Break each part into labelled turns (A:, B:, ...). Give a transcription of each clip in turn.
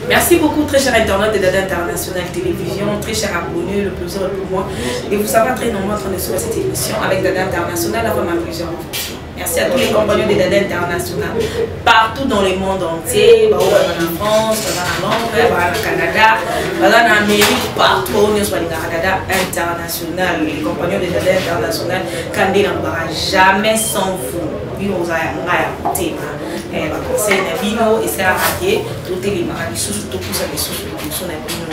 A: Merci beaucoup, très cher internaute de Dada International Télévision, très cher abonné, le plaisir est pour moi. Et vous savez très nombreux en train de suivre cette émission avec Dada International avant ma plusieurs. Merci à tous les compagnons de Dada International, partout dans le monde entier, en France, en Londres, au Canada, en Amérique, partout où nous sommes Dada International. Les compagnons de Dada International, quand ils n'ont jamais sans vous. Nous avons conseil na bino esa ake toteli marabi susu to kusa be susu to so na bino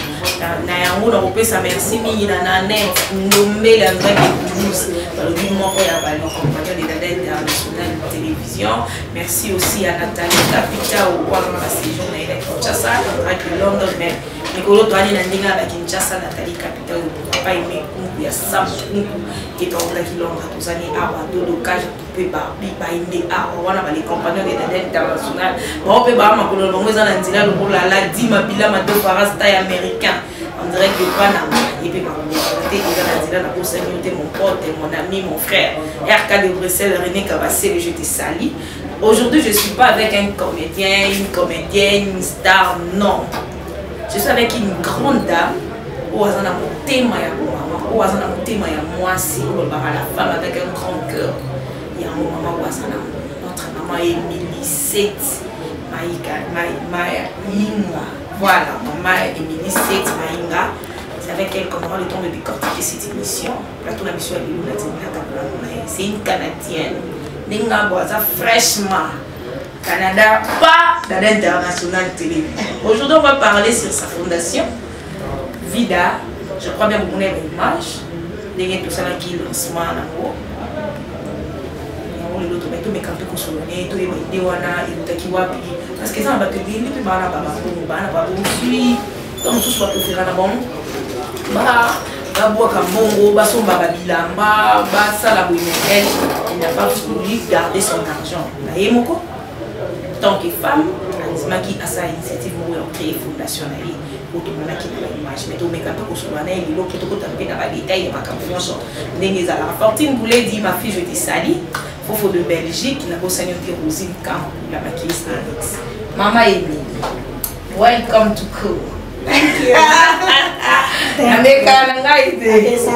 A: na yango na kopesa merci mingi na net ndombele andaki plus dans le moment ya balo compagnon de Dada International Télévision. Merci aussi à Nathalie Capita au roi de la séjour na ile Kinshasa avec London mais Nikolo Toani na ndinga ba Kinshasa Nathalie Capita au papa ime kungu ya Samsung qui est en Londres tozani awa dodo kaja pe ba bi ba inde awa wana ba les compagnons de Dada International. Bon, on peut pas m'appeler le bon la dima bila ma deux parasta américain. On dirait que pas na et puis par mon pote, mon ami, mon frère. RK de Bruxelles, René Cabassé, je te salue. Aujourd'hui, je ne suis pas avec un comédien, une comédienne, une star, non. Je suis avec une grande dame. Où est mon thème à maman, où est mon thème à moi, si la femme avec un grand cœur. Il y a mon maman, où est notre maman Émilie Set, Maïnga. Voilà, maman Émilie Set, Maïnga. C'est avec elle qu'on aura le temps de décortiquer cette émission. Plateau la mission c'est une Canadienne. Ninga Boisa fraîchement. Canada, pas Dada International Télévision. Aujourd'hui, on va parler sur sa fondation. Vida, je crois bien que vous connaissez l'image. Vous tout ça qui est lancement en haut. Mais quand tu consommes, tu es parce que ça va te dire, tu vas pas puis donc tout soit fait là bon bah bois comme bongo bah son baba bilamba bah ça la bonne elle il n'a pas voulu garder son argent là et moko tant que femme qui a sa initiative pour créer fondation là pour tout le monde qui a l'image mais tout mais quand tu consommes il l'autre tout taper dans les détails ma confiance n'engage à la Fortune voulait dire ma fille je te salue Fofo de Belgique la Bossanio de Rosine Camp la maquilleuse Alex Maman Amy welcome to Cool. Thank you.
B: Ça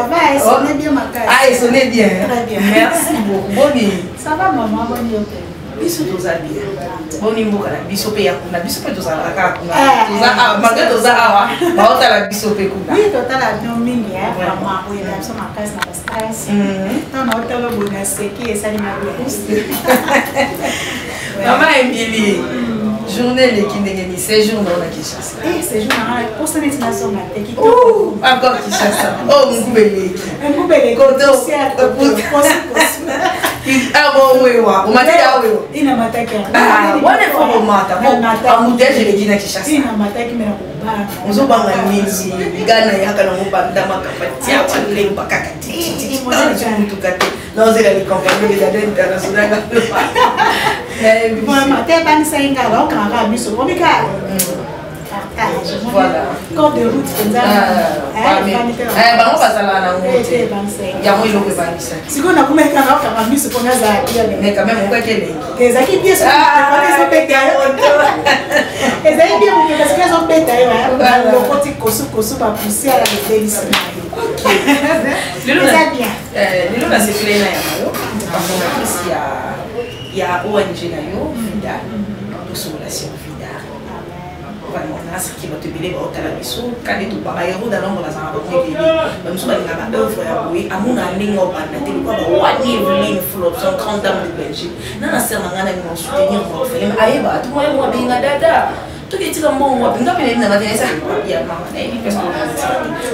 B: va, elle sonnait bien ma case.
A: Ah, elle sonnait bien.
B: Très bien.
A: Merci beaucoup. Bonnie.
B: Ça va, maman, bonnie.
A: Biso toza bien. Bonnie mboka na biso pe ya kuna. Biso pe toza la kaka kuna. Toza awa, malgré toza awa. Ba ota la biso pe kuna.
B: Oui, total la bien mingi maman, oui, la biso ma case na stress. Tant na ota lo bona seki et ça ni ma bien.
A: Maman Emily. Journée les Kindengeni, séjour dans la Kinshasa.
B: Eh, séjour dans la pour son destination qui
A: oh, encore Kinshasa. Oh, Ngoubele.
B: Ngoubele,
A: Koto. Ah bon, oui, on m'a dit ah oui.
B: Il n'a pas attaqué.
A: Ah, on est fort au matin. Bon, Moudé, je l'ai dit à Kinshasa.
B: Il n'a pas attaqué, mais
A: on se bat la misi. Ghana, il y a quand on va dans ma capatia, on l'aime pas kakati. Non, c'est la compagnie de Dada International.
B: Voilà. Corps de route, on
A: passe là, il y a moins de ça.
B: Si on a combien de temps on a mis ce qu'on a
A: mais quand même, on va qu'elle est.
B: Les acquis bien sûr, les ont pété. Les acquis bien parce qu'elles ont pété. Le côté kosu pas pousser à la délice.
A: Lilo na c'est plein là. Il y a ONG Nayo, Vida, pour simulation Vida. Vraiment, on a ce qui va te biler au Talabiso, quand tu parles, il y a un nombre de gens même si on a des œuvres à louer, à mon avis, on va te dire, one evening full of some grande dame de Belgique. Non, c'est un gars qui m'a soutenu, on va faire, aïe, bah, tout le monde va bien Dada. Tout est comme bon, on va bien appeler une matinée, ça, il y a ma maman,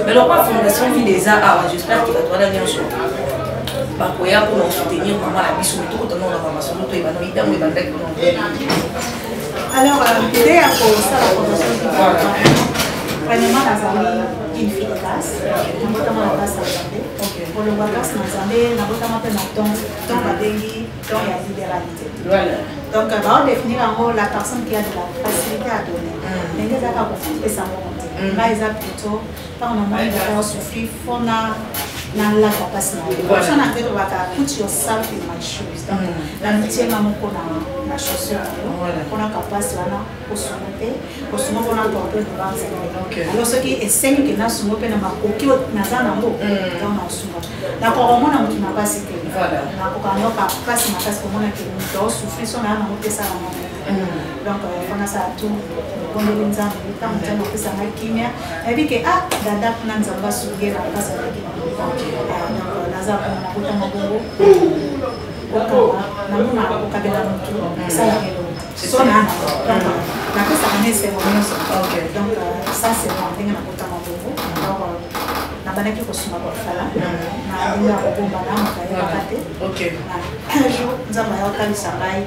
A: mais le roi fondation vie des arts, j'espère qu'il va te donner un jour. Pour nous soutenir maman la biso tout le monde va se retrouver dans les dames et dans les
B: alors l'idée à pour ça la fondation premièrement la famille une fille de classe notamment la classe pour le classe dans notamment dans ton badengi ton la libéralité donc on définir en la personne qui a de la facilité à donner mais les a et ça monte là ils a plutôt par un moment de souffrir fona dans la capacité. Put yourself in my shoes. L'amitié maman qu'on a na chaussure pour na capacité wana pour songo pour na porter de base alors ce qui est 5 que na songo pe na makoki na za nango donc na songo na ko mona mutu na base que na ko kana ka passe na passe pour mona que nous souffrir son na mo pesa na donc on a ça tout on est dans un temps on a pesa na kimia et puis que ah dada kuna nzamba sugera pasa na kimia donc naza na kuta mabongo namuna okabela mutu sala kelo so na na pesa na c'est vraiment donc ça c'est vraiment na kuta mabongo alors na banaki ko suma ko fala na ndia ko bomba na makaye kate un jour nzamba ya kalisa bai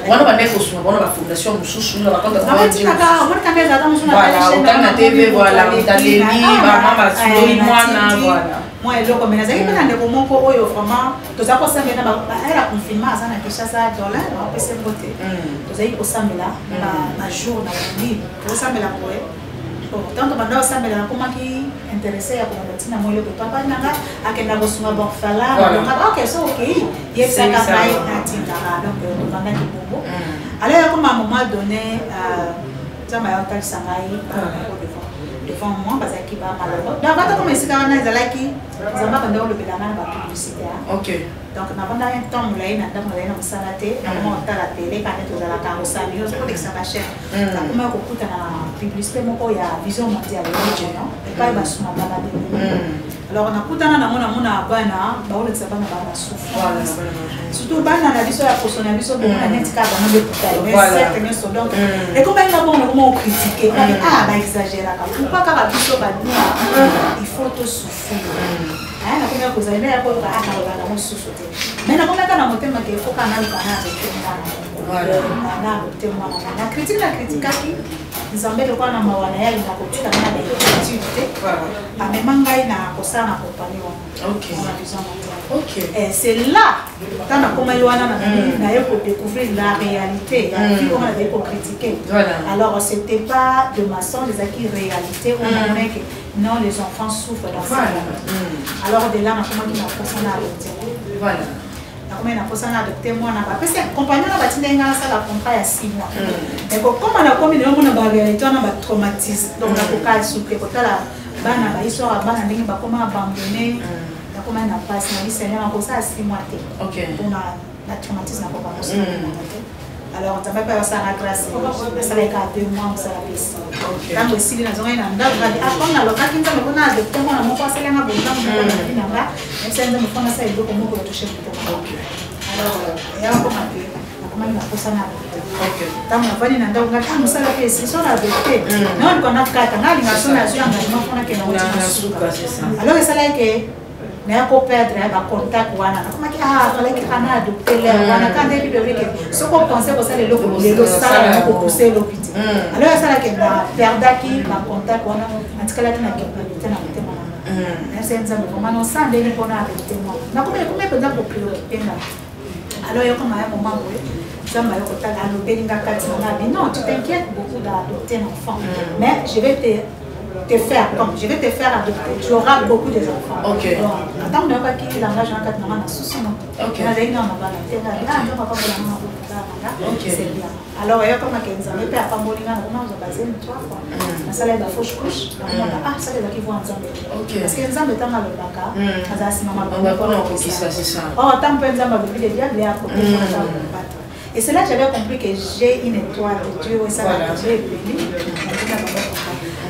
C: wana ba neko suma bona ba fondation mususu na ba konta
B: ba tika mona kameza dans une
C: voilà TV voilà taleli ba mama sudoli mwana voilà
B: moi eloko mena zaki pena ndeko moko oyo vraiment toza ko sambela ba era confinement sana Kinshasa dollar ba pese bote tozai ko sambela ba jour na libre to sambela ko tanto banda sambela ko maki intéressé ya ko batina mo le papa nanga akenda ko suma ba fala donc ok so ok yesa ka bai atinga donc banda ki bombo alors comme à un moment donné ça m'a entendu sangai devant moi parce qu'il va malheureux donc quand on commence à analyser là qui ça va quand on le pédale la publicité
C: ok
B: donc pendant un temps on l'a na salate on monte la télé quand on a la carrosse news pour que ça va cher ça comme on écoute la publicité moko ya vision mondiale non et pas ba suma bala alors on a kutana na mona bana ba ole tsaba na bana souffrance surtout bana na biso ya posona biso bon na net ka bana de kutala mais certainement so donc et comme il va bon comment critiquer ah ba exagérer ka pourquoi ka biso ba il faut te souffrir na kuma kuzalina ya kwa aka ba na souffrir mais na kuma kana motema ke faut kana kana na motema na critique qui nzambe le kwa na mawana yali na kotika na activité amemangai na kosana na compagnie
C: OK OK
B: c'est là quand on a yoana na yo pour découvrir la réalité puis on a pour critiquer alors c'était pas de maçon des acquis réalité on a que non les enfants souffrent dans ça alors de là on a comment qui na kosana voilà comme na posa na adopter moi na parce que compagnie na batinda ngala sala contrat ya 6 mois mais comme on a comme na mona ba réalité na ba traumatisme donc na kokali soupe kotala bana ba histoire bana ndenge ba comment abandonner na comment na passe na lisenya na kosa 6 mois te
C: OK
B: on a la traumatisme na pas possible alors on va pas ça na grâce ça va être 2 mois ça va passer dans le style na zonga na ndaba ah comme na loka kinza me kona adopter moi na mo passer na bonda mo na bina nga même ça ndamo kona ça ndo ko mo ko toucher OK alors ya ko mapi na kama na kosa na OK tamu na vani na ndao ngaka musala pesi so na adopter non ko na kata ngali nga so na zo anga mo kona ke na
C: suka c'est ça
B: alors ça là que na ko perdre ba contact wana na kama ki fallait que kana adopter là wana quand début de week so ko penser ko ça le ça ko pousser l'hôpital alors ça là que na perdre qui ba contact wana atikala tena ke tena mtema merci nzambe vraiment non ça ndeni pona adopter moi na kuma penda pour préoccuper na alors yo comme à un moment où nzambe yo kotala lobelinga kati na bi non tu t'inquiètes beaucoup d'adopter un enfant mais je vais te faire comme je vais te faire adopter tu auras beaucoup des enfants
C: OK
B: attends on pas qui langage en quatre maman na souci non OK na lenga na bana tena là ndio papa kwa mama OK c'est bien alors yo comme que nzambe pe apamolinga na comment on va baser 3 fois na sala ba fausse couche ah ça les qui vont nzambe OK parce que nzambe tanga le baka azasi mama
C: on va pas on ça c'est ça
B: oh tant peu nzambe le diable est à côté et c'est là que j'avais compris que j'ai une étoile de Dieu et ça va j'ai béni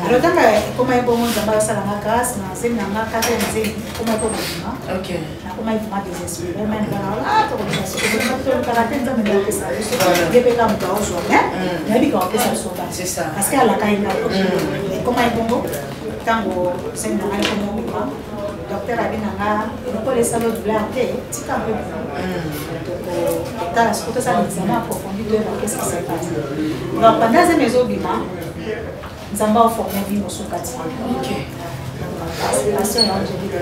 B: alors tant que comme un bon nzambe ça la grâce na c'est na ngaka nzembe comme ko bima
C: OK
B: na kuma il m'a désespéré même là to ko ça c'est le caractère nzambe de ça je peux comme toi aujourd'hui na bi ko ça
C: c'est ça
B: parce que la kaina comme un bon tango c'est na ngaka ko bima docteur abinanga ko les salons de l'arté tika un peu dans ce que ça nous a approfondi de qu'est-ce qui s'est passé donc pendant ces maisons bima Nzamba formé vie mosu kati. OK. Passion ya Angélique.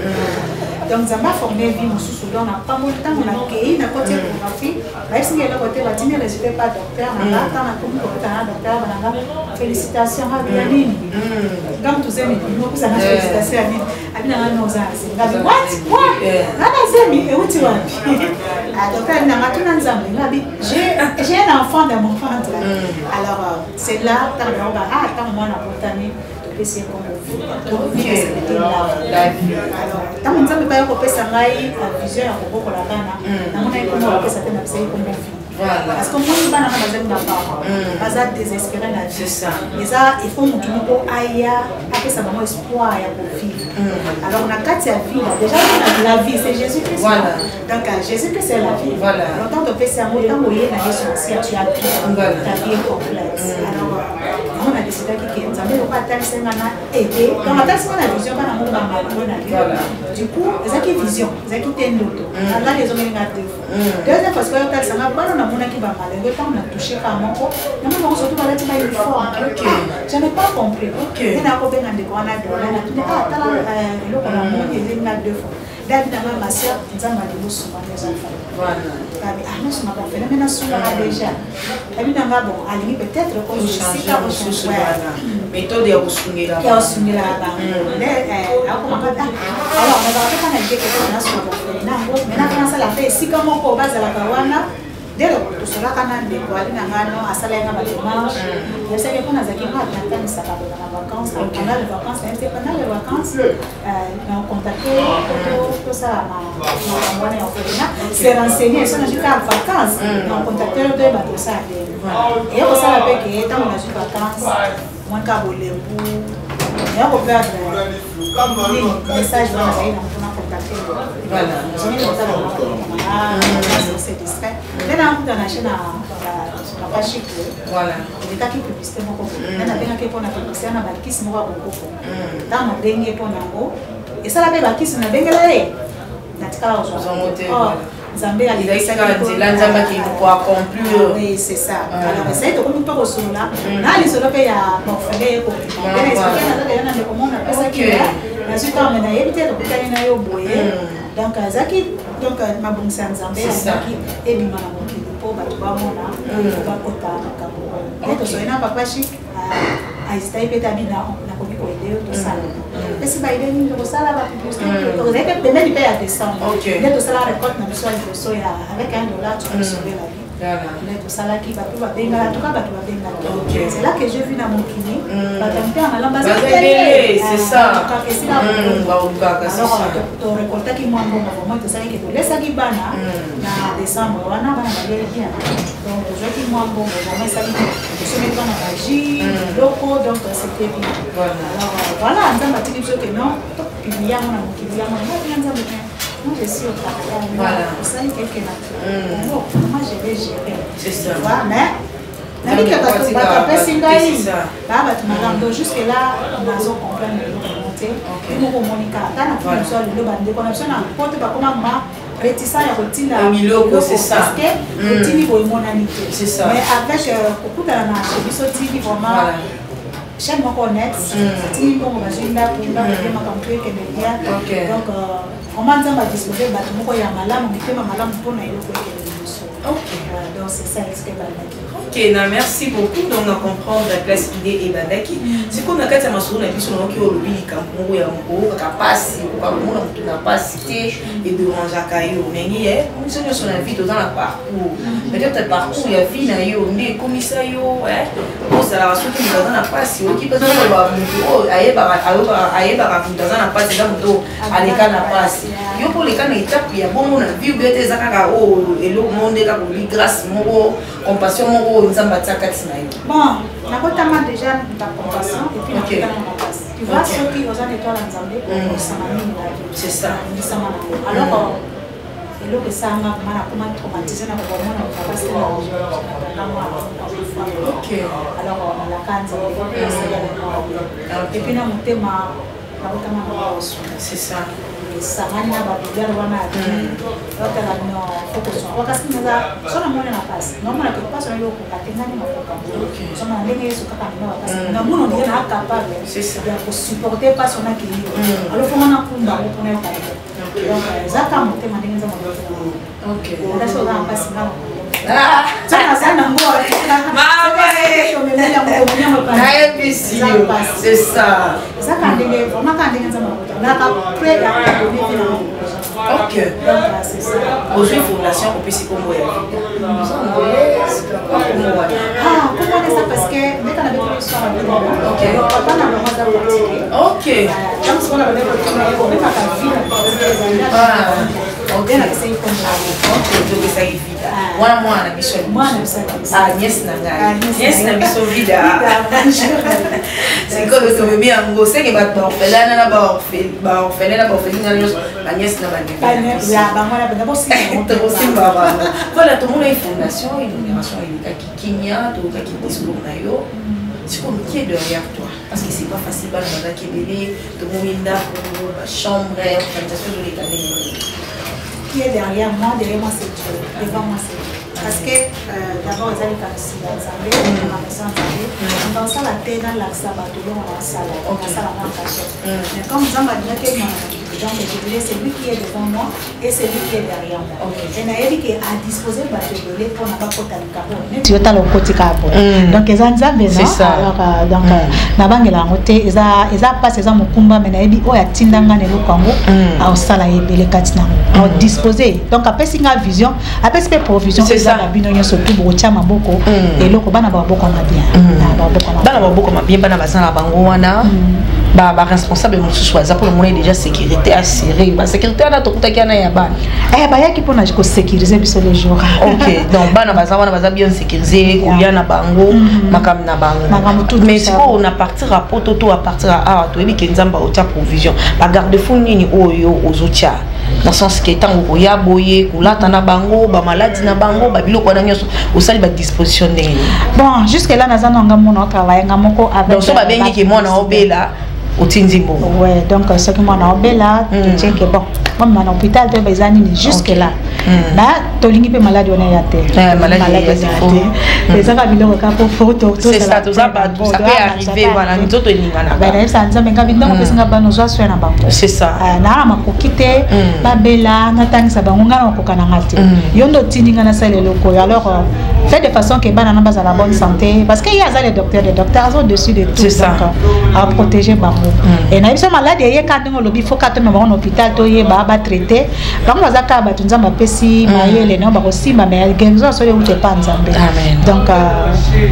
B: Donc Nzamba formé vie mosu soudan na pas mon temps on a accueilli na côté échographie. Là ici il y a le côté bâtiment résultat pas docteur na là quand on a comme docteur na félicitations à Bianine. Comme tous amis nous ça na félicitations à Bianine. Abina na oza c'est what? Nana zemi et où tu vas? Ah docteur na matuna Nzamba ngabi j'ai un enfant dans mon ventre. Alors c'est là tant moi na botani c'est comme donc c'est la vie. Alors tant on ne peut pas repérer ngai vision ya koboko la bana na mona iko na repérer certaines absolument comme vie. Parce que moi bana na bazem na parents baza désespéré na vie. C'est ça. Mais ça il faut mutu moko aya après ça vraiment espoir ya pour vivre. Alors on a quatre vie déjà la vie c'est Jésus Christ. Voilà. Donc Jésus Christ c'est la vie. Voilà. Longtemps tu peux c'est amour tant moyen na Jésus si tu as ta vie complète. Alors on a décidé que Nzambe pas tant aider donc la vision pas dans du coup c'est qui vision c'est qui t'es d'autres là les hommes deuxième parce que ça m'a pas dans mon qui va mal le temps on a touché par mon corps non mais surtout dans la team il faut je n'ai pas compris et n'a pas bien de quoi on a donné tout pas tant le qu'on a mon et il n'a deux fois David a ma sœur Nzamba de nous souvent les enfants voilà nous sommes pas fait mais nous sommes déjà évidemment bon à lui peut-être qu'on changer méthode ya kusungira alors on va pas na jeke na soma ba na ngo mena kana sala fe sika moko bazala kawana dès que tu seras kana de quoi na ngano asala ya ba dimanche je sais que kuna zaki pas na tani saka na vacances pendant les vacances pendant les vacances on contacter tout ça na mwana ya ofena se renseigner sur les vacances on contacter de ba tout ça et on sala pe que tant on a eu vacances moi ka bolembu et on peut faire message dans la voilà c'est discret maintenant on a acheté na page voilà il est qui publicité mon coco maintenant bien que pour na publicité na bakisi mo ko coco dans mon dengue pour nango et ça la be bakisi na bengela na tikala ozo Nzambe a dit ça Nzamba qui pour accomplir oui c'est ça alors c'est tout comme tout sur là na les solo pe ya morfele ko mais c'est na comment on appelle ça que na suka mena yebite to kutani na yo boye donc zaki donc ma bongsa Nzambe zaki et bima na mokili po ba ba mona ba kota ka to so ina papa chic a été habité na komi ko aider tout ça et si ba ile ni ko sala ba plus que vous avez peut même payer à décembre mais tout ça la récolte na biso il faut avec $1 tu peux sauver la vie mais tout ça là qui va tout va benga tout cas va tout va benga c'est là que j'ai vu dans mon kiné ba tamper na lamba
C: c'est ça
B: donc que c'est là alors to récolter qui moi bon vraiment tout ça que to laisser qui bana na décembre wana bana ba bien donc je qui moi bon vraiment ça se met dans la magie locaux donc c'était bien alors voilà on a dit que non puis il y a mon qui vient moi je suis au travail voilà ça est quelque chose moi je vais gérer c'est ça mais nani que ba pesingai ba tu m'as jusque là on a zo comprendre le monter nous ko monika kana pour ça le bande connexion na porte ba comment ma réticent ya kotina
C: miloko c'est ça
B: parce que tini ko monanité
C: c'est ça
B: mais avec beaucoup de na biso tini vraiment chaque fois qu'on est tini ko ba jinda kunda ko makampe ke media donc on m'a dit à disposer bato moko ya malamu mitema malamu pona eloko ke biso donc c'est ça expliquer
A: Ok, merci beaucoup. Donc, on comprend la classe idée et bandaki. C'est qu'on a quand même sur la vie sur le qui au lobby quand on est en haut, capacité, quand on a une capacité et de ranger à caillou. Mais il y a une seule sur la vie dans la parcours. Peut-être parcours il y a vie na yo, mais commissaire yo, pour ça la suite nous dans la passe, qui peut être ba muto, aye ba dans la passe dans muto, aller quand la passe. Yo pour les cas étape il y a bon mon vie bien des akaka oh et le monde est là pour lui grâce mo compassion mo nzamba tsakatina yo.
B: Bon, na kotama déjà ta compassion et puis na kotama compassion. Tu vois ceux qui osent étoile nzambe pour samani la vie. C'est ça. Alors et là que ça m'a comment traumatisé na ko mona parce que OK. Alors on la kanza et puis na motema nabotama na baosu
C: c'est ça
B: esangani na babigare wana otala no fokoso wakasi naza sona mona na pasi nomona ke paso yo ko katengani mafoka sona ndenge yesu kaka na wakasi na muno ndiye na capable ya ko supporter paso na kili alo fo na kumba ko na ka donc zaka motema ndenge za mabota
C: ok
B: nda so na pasi na sana sana ngoa
C: mama c'est ça
B: zaka ndenge vraiment ka ndenge za mabota na ka près ya ko ni vina
C: ok
B: c'est ça
C: aujourd'hui fondation on peut s'y comboyer
B: comment on est ça parce que dès qu'on a vécu l'histoire à Bidon, ok, papa n'a pas de pratiquer.
C: Ok.
B: Comme ce qu'on avait vécu, on est pas qu'à vivre parce que les amis,
C: ok,
B: c'est comme ça.
C: Ok, donc ça est vide. Moi na mission.
B: Moi na mission.
C: Ah, yes na ngai. Yes na mission vide. C'est comme ça me bien ngo, c'est que ba orphelin na ba orphelin na ba orphelin na yes na ba
B: bébé. Ya ba moi na ba bosi.
C: Voilà, tout le monde a une fondation, une génération qui kinya, tout qui discours na yo. C'est comme qui est derrière toi parce que c'est pas facile ba na qui belé, tout le monde inda pour chambre, organisation de l'état.
B: Qui est derrière moi c'est Dieu. Devant moi c'est Dieu. Parce que d'abord ils allaient aussi dans Zambé, on a besoin de Zambé. Dans ça la terre dans l'axe bateau on a ça là, on a ça là en cachette. Mais comme Zamba dit que c'est lui qui est devant moi et c'est lui qui est derrière moi. Et naïe qui a disposé bateau de pour n'a pas porté le capot. Tu veux t'aller au côté capot. Donc ils ont Zambé non. Alors donc na bangela ngote eza passe eza mukumba mais naïe o ya tindanga ne lokango a osala yebele katina. On disposé. Donc après c'est une vision, après c'est provision. La binoyo surtout bocha maboko et loko bana ba boko na bien bana ba boko na bien bana bazana bango wana ba responsable mususu baza pour le moment déjà sécurité assurée ba sécurité na to kutaki na ya bana ba yaki pona ko sécuriser biso les jours ok donc bana baza bien sécurisé kulia na bango makam na bango mais si on a partir à poto to à partir à to ebi kenzamba otia provision ba garde fou nini oyo ozotia dans le sens que tant que ya boye kulata na bango ba maladie na bango ba biloko na nyoso osali ba disposition ndenge bon jusque là nazana ngamo travailler ngamoko avec donc so ba bengi ke mona obela otinzimbo ouais donc ce que mona obela tu tiens que bon moi à l'hôpital de bezani jusque là là tolingi pe maladie on ya terre maladie les ça biloko ka pour photo c'est ça tout ça peut arriver voilà nous autres ningana ba ça nzambe ngabi ndongo pesinga bano zo aswe na bango c'est ça na makokite babela natangisa bango ngana kokana ngate yondo tininga na sale loko alors fait de façon que bana na baza la bonne santé parce que il y a les docteurs sont dessus de tout ça à protéger bango et na biso maladie ye ka ndingo lobi faut ka to na bango hôpital to ye ba traiter bango bazaka ba tunza mapesi mayele no ba kosimba mais genzo so le ute pa nzambe donc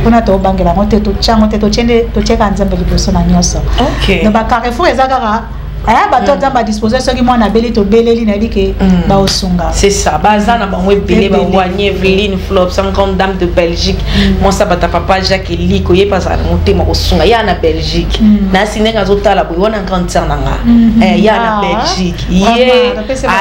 B: on a to bangela ngote to chango te to chende to cheka nzambe liboso na nyoso ok donc ba carrefour ezaka aya bato nzamba disposer soki mwana beli to beleli na dike ba osunga c'est ça baza na bango ebele ba wanye Evelyne Flop 50 dames de Belgique moi ça bata papa Jacques Eliko ye pas na motema osunga ya na Belgique na sinenga zotala boy wana grand sœur nanga ya na Belgique ye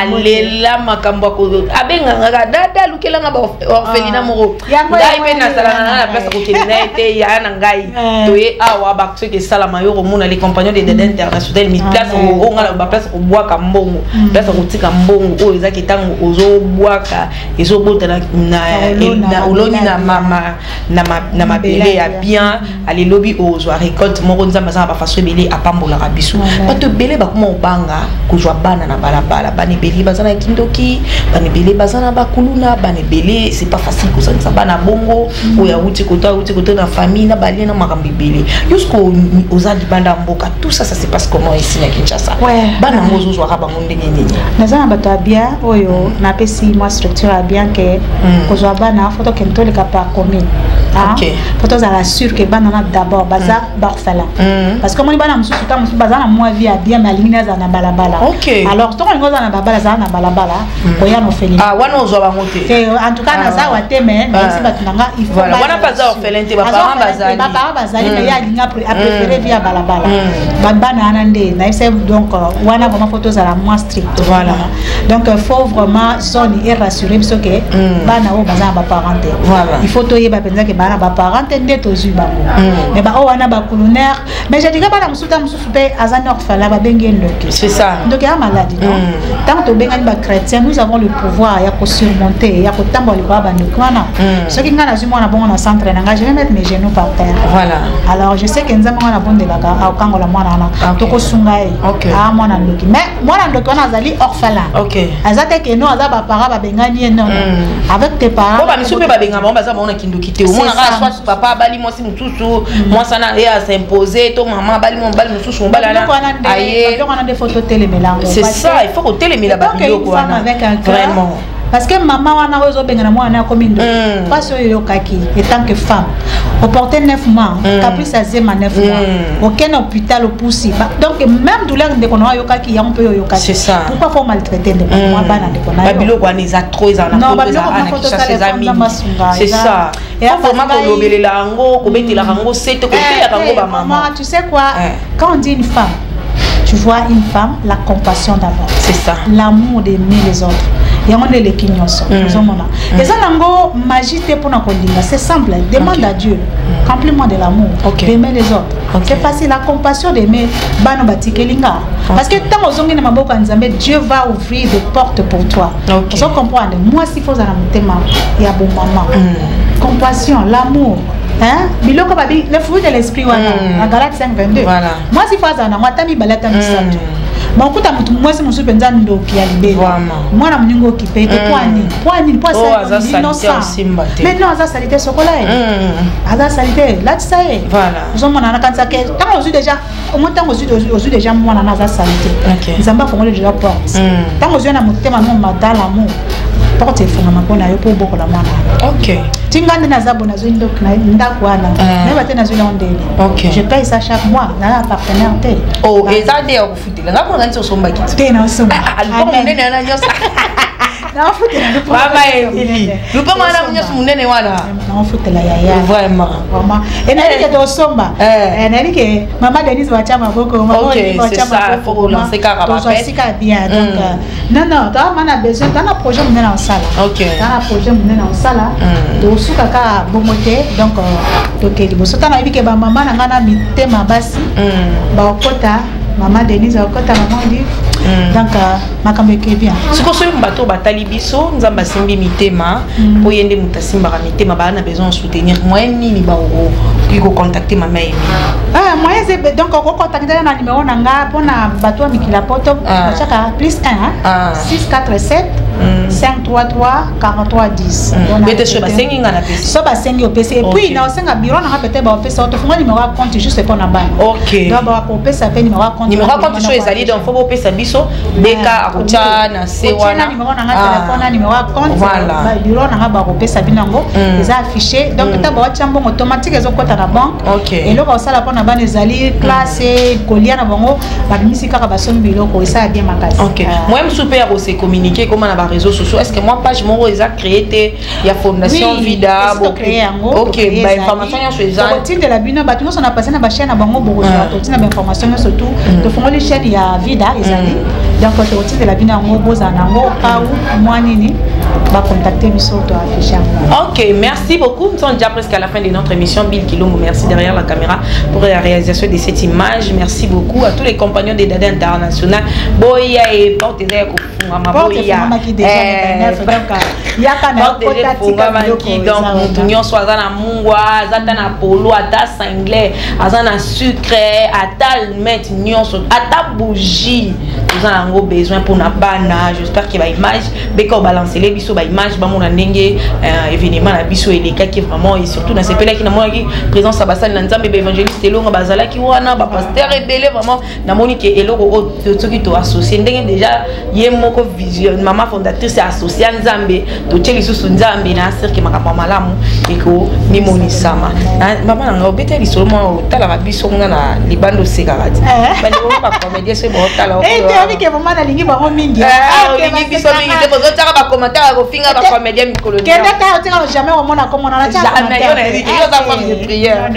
B: alela makambo ko abenga ngaka dada lukela nga ba orphelina moko ngai pe na sala na place ko kelina ete ya na ngai to ye awa ba tseke sala mayo mona les compagnons des Dada International mi place on a la place au bois kambongo place au tika mbongo o ezaki tango ozo boaka ezo bota na oloni na mama na mabele ya bien ali lobby ozo récolte moko nzamba za ba faso belé apambola rabisu bato belé ba kuma obanga kujwa bana na balabala bani belé bazana kindoki bani belé bazana bakuluna bani belé c'est pas facile ko ça bana bongo o ya uti koto na famille na bali na makambi belé jusqu'au ozali banda mboka tout ça se passe comment ici na Kinshasa bana mozo zo ka bango ndenge nini nazana bato bien oyo na pesi moi structure bien que kozwa bana photo kentole ka par commune ok photo za la sûr que bana na d'abord baza barfala parce que moi bana mususu ta mususu baza na moi vie bien malingina za na balabala ok alors to ngo za na balabala za na balabala oya no feli wana ozwa bango te en tout cas na za wa te mais si bato nanga il faut wana pas za orphelin te ba parents bazali mais ya linga a préféré via balabala bana nande na donc wana vraiment photos à la moins stricte. Voilà. Donc il faut vraiment zone et rassurer parce que bana o bazana ba parenté. Voilà. Il faut toyer ba penza que bana ba parenté ndeto zuba. Mais ba o wana ba colonaire, mais je dirais bana musuta pe azana orphelin ba bengen le. C'est ça. Donc il y a maladie. Tant que bengan ba chrétien, nous avons le pouvoir ya ko surmonter, ya ko tambola ba ndokwana. Ce qui ngana zuma na bongo na centre na je vais mettre mes genoux par terre. Voilà. Alors je sais que nzama wana bonde baka au kangola mwana na toko sungai. Ah mwana ndoki. Mais mwana ndoki wana azali orphelin. OK. Azate que non azaba para ba bengani non. Avec tes parents. Bon ba misu pe ba bengama baza ba ona kindoki te. Mwana ka soit papa bali moi si mutusu, moi sana et à s'imposer to maman bali mon bali mususu on bala na. Aye. On a des photos télé mélange. C'est ça, il faut que télé mélange ba biloko wana. Vraiment. Parce que maman wana ozo bengana mwana comme une pas sur yokaki étant que femme au porter 9 mois caprice à zema 9 mois aucun hôpital au poussi donc même douleur de kono yokaki ya on peut yokaki c'est ça pourquoi faut maltraiter de moi bana de kono babilo kwa ni za trop za na photo za ses amis c'est ça et vraiment ko lobelela ngo ko betela ngo c'est ko betela ngo ba maman tu sais quoi quand on dit une femme tu vois une femme la compassion d'abord c'est ça l'amour d'aimer les autres. Il y a les kinyos. Et ça, magie pour nous. C'est simple. Demande à Dieu. Compliment de l'amour. D'aimer les autres. C'est facile. La compassion d'aimer. Parce que tant que Dieu va ouvrir des portes pour toi. Vous comprenez? Moi, s'il faut il y a bon maman. Compassion, l'amour. Hein? Le fruit de l'esprit. La Galate 5:22. Moi, s'il faut moi, t'as balata bon kuta mutu mwese musu penza ndo kia libeli mwana mningo kipe te poani ça innocent mais non ça salité sokola ça salité là tu sais voilà nous sommes na kanza ke tant aux déjà au moins tant aux déjà mwana na ça salité nzamba fongole déjà porte tant aux na mutema no madala l'amour porte fongama pona yo po boko la mwana OK tingande na zabo na zo ndok na ndakwana mais bate na zo la ondeli OK je paye ça chaque mois na partenaire te oh et ça de okufutela ngako ngani somba kitu tena somba alikuwa munene na nyosa na ofutela mama Emily lupa mwana munyosa munene wana na ofutela ya vraiment et na like de somba na like mama Denise wa chama boko mama wa chama faut lancer caraba sika bien donc non toi mana besoin dans un projet munene en sala OK dans un projet munene en sala to suka ka bomote donc tokeli bosota na bike ba mama na ngana mitema basi ba okota maman Denise okota maman dit donc makambe ke bien siko so mbato batali biso nzamba simbi mitema po yende mutasimba ka mitema ba na besoin soutenir moi nini ba o ko contacter maman Emi moi c'est donc ko contacter na numéro nanga pona bato mikila poto chaka plus 1 647 533 43 10 bete so basengi ngana pesi so basengi opesi et puis na osenga bureau na peut-être ba opesi auto funga numéro compte juste pour na bana OK donc ba opesa pe numéro compte so ezali donc faut opesa biso beka akucha na sewana numéro na téléphone na numéro compte ba bureau na ba opesa binango eza affiché donc ta ba chambo automatique ezokota na banque et loko osala pour na bana ezali classe kolia na bango ba bimisi kaka ba somi biloko esa bien makasi OK moi me super o se communiquer comment na réseaux sociaux est-ce que moi page mon ils a créé il y a fondation vida OK bah information sur ça routine de la bino ba tout on a passé na ba chaîne na bango beaucoup routine na information surtout de fond les chaînes il y a vida ezali donc routine de la bino ngo boza nango pa ou moi nini va contacter biso to afficher. OK, merci beaucoup. Nous sommes déjà presque à la fin de notre émission. Bill Kilongo, merci derrière la caméra pour la réalisation de cette image. Merci beaucoup à tous les compagnons des Dada International. Boya et porte des donc nous sommes à mungwa, à polo, à sanglais, à sucre, à mettre à bougie. Nous avons besoin pour na bana. J'espère qu'il va image, beko balancer les biso ba image, ba mon ndenge événement na biso et les cas qui vraiment et surtout dans ces pays là qui na moi qui présence à basal na nzambe évangéliste elonga bazala ki wana ba pasteur rebelle vraiment na moni que eloko to qui to associé ndenge déjà yé moko vision maman fondatrice associée nzambe
C: to teli susu nzambe na sirki makambo malamu eko mimonisama mama nanga obeta lisolo mo tala babiso na libando sekarati bali ko ba comédien se bo tala
B: tu as vu que maman na lingi ba mingi
C: lingi biso mingi te bozo tala ba commentaire ko finga ba comédien mikolo
B: kenda ta oteka jamais au mona comme on a ta
C: jamais yo na lingi yo za femme de prière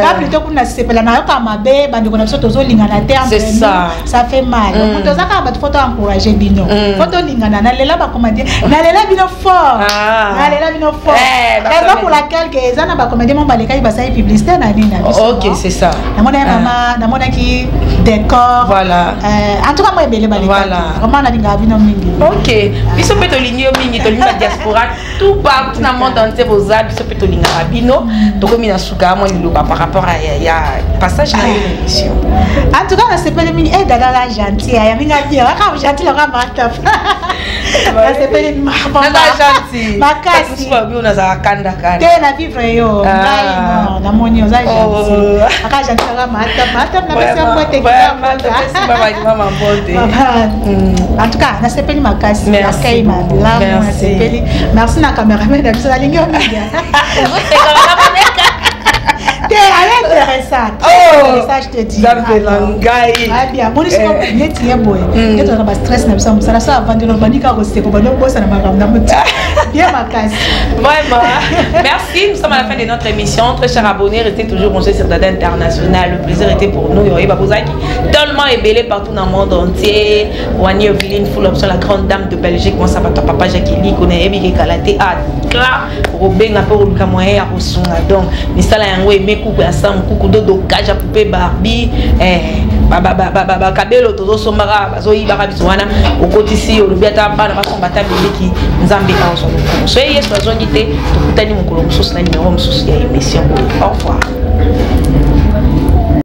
B: ba plutôt kuna sepela na yo ka mabe bandi ko na biso tozo linga na terme
C: c'est ça
B: ça fait mal donc toza ka ba photo encourager bino photo lingana na lela ba comédien na lela bino fort na lela bino fort raison pour laquelle que ezana ba comédien mon baleka ba sa publicité na nina
C: OK c'est ça
B: na mona maman na mona ki décor
C: voilà
B: en tout cas moi belé baleka
C: voilà
B: comment na linga bino mingi
C: OK biso peto lingi mingi to linga diaspora tout partout na monde entier boza biso peto linga bino to komi na suka moi liloba par rapport à ya passage na l'émission
B: en tout cas na sepele mingi dada la gentil ya minga bien ka gentil la mata na sepele
C: na gentil
B: makasi
C: bi ona za kanda
B: te na vivre yo ngai na monyo za gentil aka gentil la mata na pesa mbote
C: mama mbote
B: en tout cas na sepele makasi akai mabla na sepele merci na cameraman da biso lingi o minga intéressant.
C: Oh,
B: ça je te dis.
C: Bien.
B: Bon, ils sont bien tiens boy. Et toi na stress na ça ça ça avant de nous bani ka rester ko bano bossa na makam na muti. Bien ma casse.
C: Vraiment. Merci, nous sommes à la fin de notre émission. Très chers abonnés, restez toujours branchés sur Dada International. Le plaisir était pour nous. Yoye Babozaki, tellement ébélé partout dans le monde entier. Wani Oviline, full option, la grande dame de Belgique. Moi ça va ton papa Jacqueline, connaît Ebi Kalaté à Cla, Robin a pour le camoyen à Rosunga. Donc, ni sala yango aimé coupe à Sam coucou dodo kaja poupée Barbie baba kabelo tozo sombara bazo ibara biswana okotisi olubiata bana basombata biliki nzambe ka oso so yeso azongite tokutani mukolo mususu na numéro mususu ya émission. Au revoir.